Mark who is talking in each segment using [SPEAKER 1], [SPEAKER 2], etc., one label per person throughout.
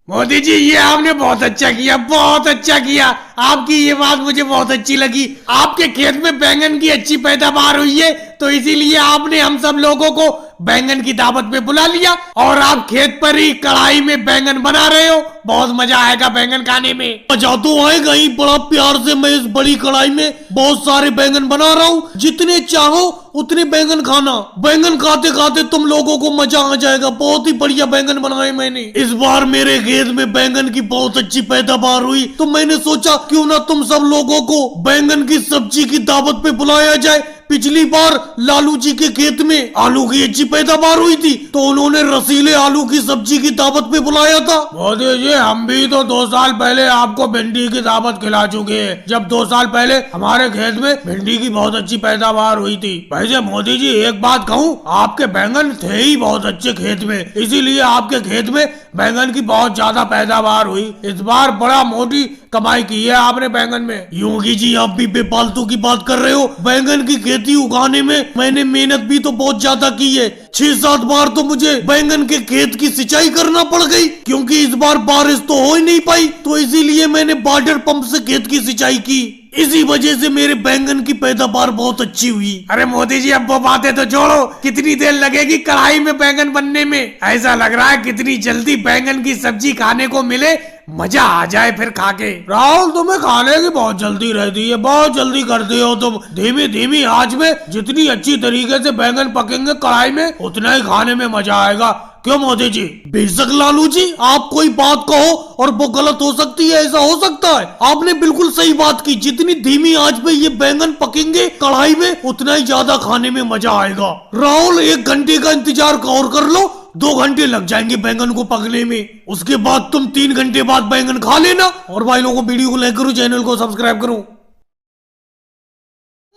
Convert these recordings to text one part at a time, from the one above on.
[SPEAKER 1] मोदी जी ये आपने बहुत अच्छा किया, बहुत अच्छा किया। आपकी ये बात मुझे बहुत अच्छी लगी। आपके खेत में बैंगन की अच्छी पैदावार हुई है तो इसीलिए आपने हम सब लोगों को बैंगन की दावत पे बुला लिया और आप खेत पर ही कढ़ाई में बैंगन बना रहे हो। बहुत मजा आएगा बैंगन खाने में।
[SPEAKER 2] मजा तो आएगा ही, बड़ा प्यार से मैं इस बड़ी कढ़ाई में बहुत सारे बैंगन बना रहा हूँ। जितने चाहो उतने बैंगन खाना। बैंगन खाते खाते तुम लोगों को मजा आ जाएगा। बहुत ही बढ़िया बैंगन बनाए मैंने। इस बार मेरे खेत में बैंगन की बहुत अच्छी पैदावार हुई तो मैंने सोचा क्यों ना तुम सब लोगों को बैंगन की सब्जी की दावत पे बुलाया जाए। पिछली बार लालू जी के खेत में आलू की अच्छी पैदावार हुई थी तो उन्होंने रसीले आलू की सब्जी की दावत पे बुलाया था।
[SPEAKER 1] मोदी जी हम भी तो 2 साल पहले आपको भिंडी की दावत खिला चुके हैं, जब 2 साल पहले हमारे खेत में भिंडी की बहुत अच्छी पैदावार हुई थी। वैसे मोदी जी एक बात कहूँ, आपके बैंगन थे ही बहुत अच्छे खेत में, इसीलिए आपके खेत में बैंगन की बहुत ज्यादा पैदावार हुई। इस बार बड़ा मोटी कमाई की है आपने बैंगन में।
[SPEAKER 2] योगी जी आप भी बेफालतू की बात कर रहे हो। बैंगन की खेती उगाने में मैंने मेहनत भी तो बहुत ज्यादा की है। 6-7 बार तो मुझे बैंगन के खेत की सिंचाई करना पड़ गई क्योंकि इस बार बारिश तो हो ही नहीं पाई, तो इसीलिए मैंने वाटर पंप से खेत की सिंचाई की। इसी वजह से मेरे बैंगन की पैदावार बहुत अच्छी हुई।
[SPEAKER 1] अरे मोदी जी अब वो बातें तो छोड़ो, कितनी देर लगेगी कढ़ाई में बैंगन बनने में? ऐसा लग रहा है कितनी जल्दी बैंगन की सब्जी खाने को मिले, मजा आ जाए फिर खा के।
[SPEAKER 2] राहुल तुम्हें खाने की बहुत जल्दी रहती है, बहुत जल्दी करते हो तुम। धीमी धीमी आंच में जितनी अच्छी तरीके से बैंगन पकेंगे कढ़ाई में उतना ही खाने में मजा आएगा। क्यों मोदी जी? बेशक लालू जी आप कोई बात कहो और वो गलत हो सकती है, ऐसा हो सकता है। आपने बिल्कुल सही बात की। जितनी धीमी आंच पे ये बैंगन पकेंगे कढ़ाई में उतना ही ज्यादा खाने में मजा आएगा। राहुल 1 घंटे का इंतजार और कर लो, 2 घंटे लग जाएंगे बैंगन को पकने में। उसके बाद तुम 3 घंटे बाद बैंगन खा लेना। और भाई लोगों को वीडियो को लाइक करो, चैनल को सब्सक्राइब करो।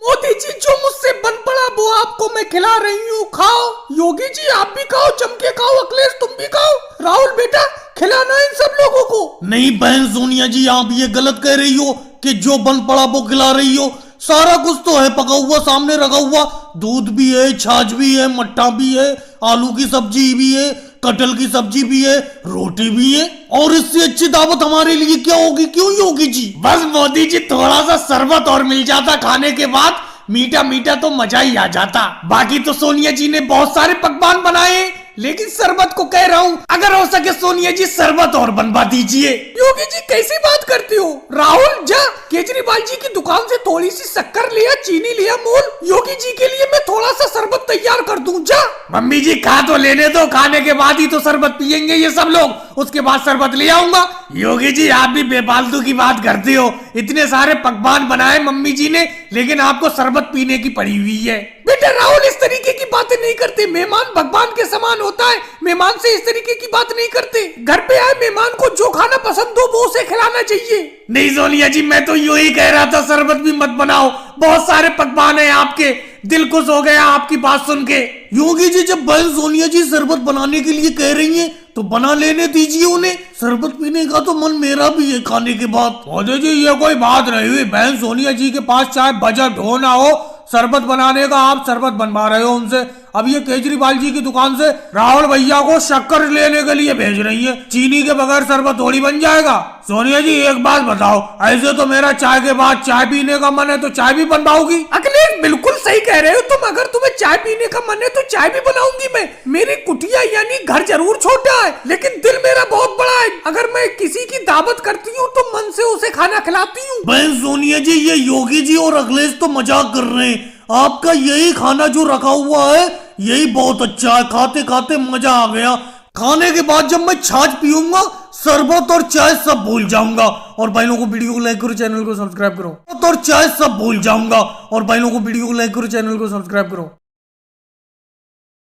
[SPEAKER 1] मोदी जी जो मुझसे बन पड़ा वो आपको मैं खिला रही हूँ, खाओ। योगी जी आप भी खाओ, जम के खाओ। अखिलेश तुम भी खाओ। राहुल बेटा खिलाना इन सब लोगों को।
[SPEAKER 2] नहीं बहन सोनिया जी आप ये गलत कह रही हो कि जो बन पड़ा वो खिला रही हो। सारा कुछ तो है पका हुआ, सामने रखा हुआ। दूध भी है, छाछ भी है, मट्ठा भी है, आलू की सब्जी भी है, कटहल की सब्जी भी है, रोटी भी है। और इससे अच्छी दावत हमारे लिए क्या होगी? क्यों योगी जी?
[SPEAKER 1] बस मोदी जी थोड़ा सा शरबत और मिल जाता खाने के बाद, मीठा मीठा तो मजा ही आ जाता। बाकी तो सोनिया जी ने बहुत सारे पकवान बनाए, लेकिन शरबत को कह रहा हूँ अगर हो सके सोनिया जी शरबत और बनवा दीजिए। योगी जी कैसी बात करती हो? राहुल जा केजरीवाल जी की दुकान से थोड़ी सी शक्कर लिया, चीनी लिया मोल। योगी जी के लिए मैं थोड़ा सा शरबत तैयार कर दूं। जा मम्मी जी खा तो लेने दो, खाने के बाद ही तो शरबत पियेंगे ये सब लोग, उसके बाद शरबत ले आऊंगा। योगी जी आप भी बेफालतू की बात करते हो। इतने सारे पकवान बनाए मम्मी जी ने, लेकिन आपको शरबत पीने की पड़ी हुई है। बेटा राहुल इस तरीके की बातें नहीं करते। मेहमान भगवान के समान होता है, मेहमान से इस तरीके की बात नहीं करते। घर पे आए मेहमान को जो खाना पसंद हो वो उसे खिलाना चाहिए। नहीं सोनिया जी मैं तो यूं ही कह रहा था शरबत भी मत बनाओ, बहुत सारे पकवान है आपके। दिल खुश हो गया आपकी बात सुन के।
[SPEAKER 2] योगी जी जब बहन सोनिया जी शरबत बनाने के लिए कह रही हैं तो बना लेने दीजिए उन्हें। शरबत पीने का तो मन मेरा भी है खाने के बाद।
[SPEAKER 1] मोदी जी ये कोई बात नहीं हुई। बहन सोनिया जी के पास चाहे बजट हो ना हो शरबत बनाने का, आप शरबत बनवा रहे हो उनसे। अब ये केजरीवाल जी की दुकान से राहुल भैया को शक्कर लेने के लिए भेज रही है। चीनी के बगैर शरबत थोड़ी बन जाएगा। सोनिया जी एक बात बताओ, ऐसे तो मेरा चाय के बाद चाय पीने का मन है तो चाय भी बनवाओगी? अखिलेश बिल्कुल सही कह रहे हो तुम। अगर तुम्हें चाय पीने का मन है तो चाय भी बनाऊंगी मैं। मेरी कुटिया यानी घर जरूर छोटा है लेकिन दिल मेरा बहुत बड़ा है। अगर मैं किसी की दावत करती हूँ तो मन से उसे खाना खिलाती हूँ।
[SPEAKER 2] बहन सोनिया जी ये योगी जी और अखिलेश तो मजाक कर रहे हैं। आपका यही खाना जो रखा हुआ है यही बहुत अच्छा है। खाते खाते मजा आ गया। खाने के बाद जब मैं छाछ पीऊंगा शरबत और चाय सब भूल जाऊंगा। और भाई लोगों को वीडियो को लाइक करो, चैनल को सब्सक्राइब करो। और चाय सब भूल जाऊंगा। और भाई लोगों को वीडियो को लाइक करो, चैनल को सब्सक्राइब करो।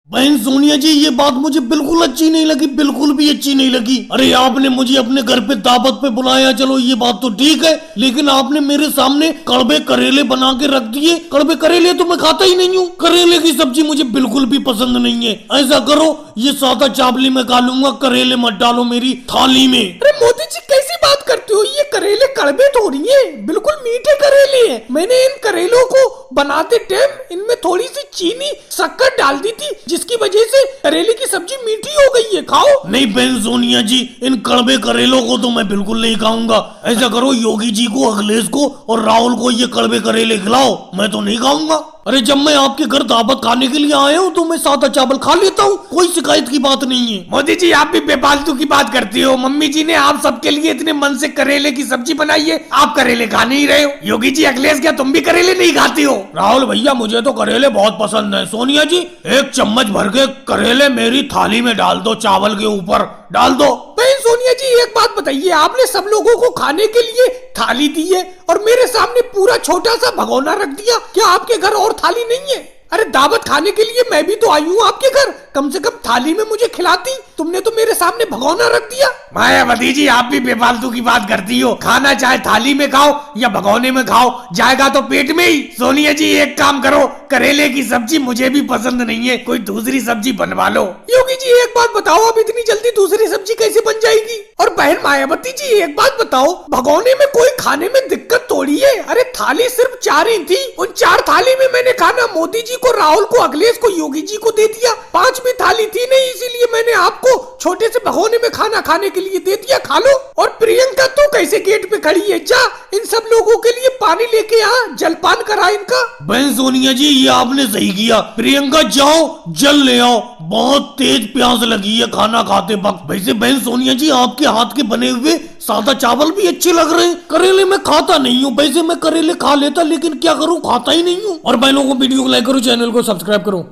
[SPEAKER 2] बहन सोनिया जी ये बात मुझे बिल्कुल अच्छी नहीं लगी, बिल्कुल भी अच्छी नहीं लगी। अरे आपने मुझे अपने घर पे दावत पे बुलाया, चलो ये बात तो ठीक है, लेकिन आपने मेरे सामने कड़वे करेले बना के रख दिए। कड़वे करेले तो मैं खाता ही नहीं हूँ। करेले की सब्जी मुझे बिल्कुल भी पसंद नहीं है। ऐसा करो ये सादा चावली में खा लूंगा, करेले मत डालो मेरी थाली में।
[SPEAKER 1] अरे मोदी जी कैसी बात करते सकते हो ये करेले कड़वे थोड़ी है, बिल्कुल मीठे करेले हैं। मैंने इन करेलों को बनाते टाइम इनमें थोड़ी सी चीनी शक्कर डाल दी थी, जिसकी वजह से करेले की सब्जी मीठी हो गई है। खाओ।
[SPEAKER 2] नहीं बहन सोनिया जी, इन कड़वे करेलों को तो मैं बिल्कुल नहीं खाऊंगा। ऐसा करो योगी जी को, अखिलेश को और राहुल को ये कड़वे करेले खिलाओ, मैं तो नहीं खाऊंगा। अरे जब मैं आपके घर दावत खाने के लिए आया हूँ तो मैं सादा चावल खा लेता हूँ, कोई शिकायत की बात नहीं है।
[SPEAKER 1] मोदी जी आप भी बेफालतू की बात करते हो। मम्मी जी ने आप सबके लिए इतने मन से करेले की सब्जी बनाई है, आप करेले खा नहीं रहे हो। योगी जी, अखिलेश, क्या तुम भी करेले नहीं खाते हो?
[SPEAKER 2] राहुल भैया मुझे तो करेले बहुत पसंद है। सोनिया जी एक चम्मच भर के करेले मेरी थाली में डाल दो, चावल के ऊपर डाल दो।
[SPEAKER 1] भाई सोनिया जी एक बात बताइए, आपने सब लोगों को खाने के लिए थाली दी है और मेरे सामने पूरा छोटा सा भगोना रख दिया, क्या आपके घर और थाली नहीं है? अरे दावत खाने के लिए मैं भी तो आई हूँ आपके घर, कम से कम थाली में मुझे खिलाती, तुमने तो मेरे सामने भगोना रख दिया। मायावती जी आप भी बेफालतू की बात करती हो, खाना चाहे थाली में खाओ या भगोने में खाओ, जाएगा तो पेट में ही। सोनिया जी एक काम करो, करेले की सब्जी मुझे भी पसंद नहीं है, कोई दूसरी सब्जी बनवा लो। योगी जी एक बात बताओ, अब इतनी जल्दी दूसरी सब्जी कैसे बन जाएगी? और बहन मायावती जी एक बात बताओ, भगोने में कोई खाने में दिक्कत थोड़ी है। अरे थाली सिर्फ 4 ही थी, उन 4 थाली में मैंने खाना मोदी जी को, राहुल को, अखिलेश को, योगी जी को दे दिया। 5वीं थाली थी नहीं, इसीलिए मैंने आपको छोटे से भगोने में खाना खाने के लिए दे दिया, खा लो। और प्रियंका तो कैसे गेट पे खड़ी है, जा इन सब लोगों के लिए पानी लेके आ, जलपान करा इनका।
[SPEAKER 2] बहन सोनिया जी ये आपने सही किया, प्रियंका जाओ जल ले आओ, बहुत तेज प्यास लगी है खाना खाते वक्त। वैसे बहन सोनिया जी आपके हाथ के बने हुए सादा चावल भी अच्छे लग रहे हैं। करेले मैं खाता नहीं हूँ, वैसे मैं करेले खा लेता, लेकिन क्या करूँ खाता ही नहीं हूँ। और बहनों को वीडियो को लाइक करो, चैनल को सब्सक्राइब करो।